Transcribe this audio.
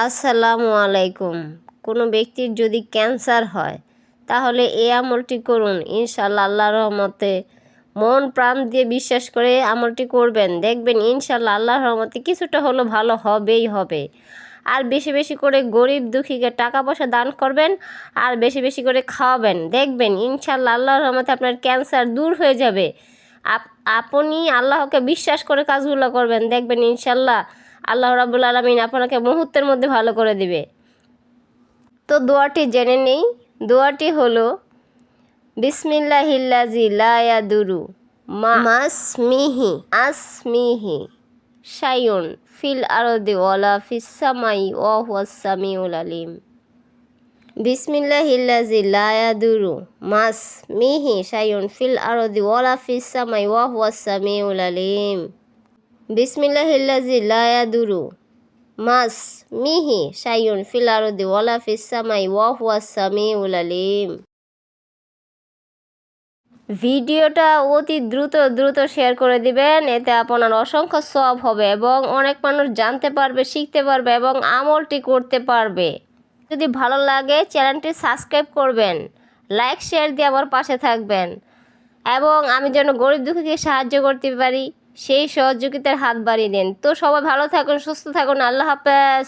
আসসালামু আলাইকুম। কোনো ব্যক্তির যদি ক্যান্সার হয় তাহলে এই আমলটি করুন, ইনশাআল্লাহ আল্লাহর রহমতে। মন প্রাণ দিয়ে বিশ্বাস করে আমলটি করবেন, দেখবেন ইনশাআল্লাহ আল্লাহর রহমতে কিছুটা হলো ভালো হবেই হবে। আর বেশি বেশি করে গরিব দুঃখীকে টাকা পয়সা দান করবেন, আর বেশি বেশি করে খাওয়াবেন, দেখবেন ইনশাআল্লাহ আল্লাহর রহমতে আপনার ক্যান্সার দূর হয়ে যাবে। আপনি আল্লাহকে বিশ্বাস করে কাজগুলো করবেন, দেখবেন ইনশাআল্লাহ আল্লাহ রাব্বুল আলামিন আপনাকে মুহূর্তের মধ্যে ভালো করে দিবে। তো দোয়াটি জেনে নেই। দোয়াটি হলো বিসমিল্লাহিল্লাজি লা ইয়াদুরু মাসমিহি আসমিহি শাইউন ফিল আরদি ওয়ালা ফিস সামাই ওয়া হুয়াস সামিউল আলিম। বিসমিল্লাহিল্লাজি লা ইয়াদুরু মাসমিহি শাইউন ফিল আরদি ওয়ালা ফিস সামাই ওয়া হুয়াস সামিউল আলিম। বিসমিল্লাহিল্লাজি লা ইয়াদুরু মাসমিহি শাইউন ফিল আরদি ওয়ালা ফিস সামাই ওয়া হুয়াস সামিউল আলিম। ভিডিওটা অতি দ্রুত শেয়ার করে দিবেন, এতে আপনার অসংখ্য সওয়াব হবে এবং অনেক মানুষ জানতে পারবে, শিখতে পারবে এবং আমলটি করতে পারবে। যদি ভালো লাগে চ্যানেলটি সাবস্ক্রাইব করবেন, লাইক শেয়ার দিয়ে আমার পাশে থাকবেন এবং আমি যেন গরিব দুঃখীকে সাহায্য করতে পারি সেই সহযোগিতার হাত বাড়িয়ে দেন। তো সবাই ভালো থাকুন, সুস্থ থাকুন, আল্লাহ হাফেজ।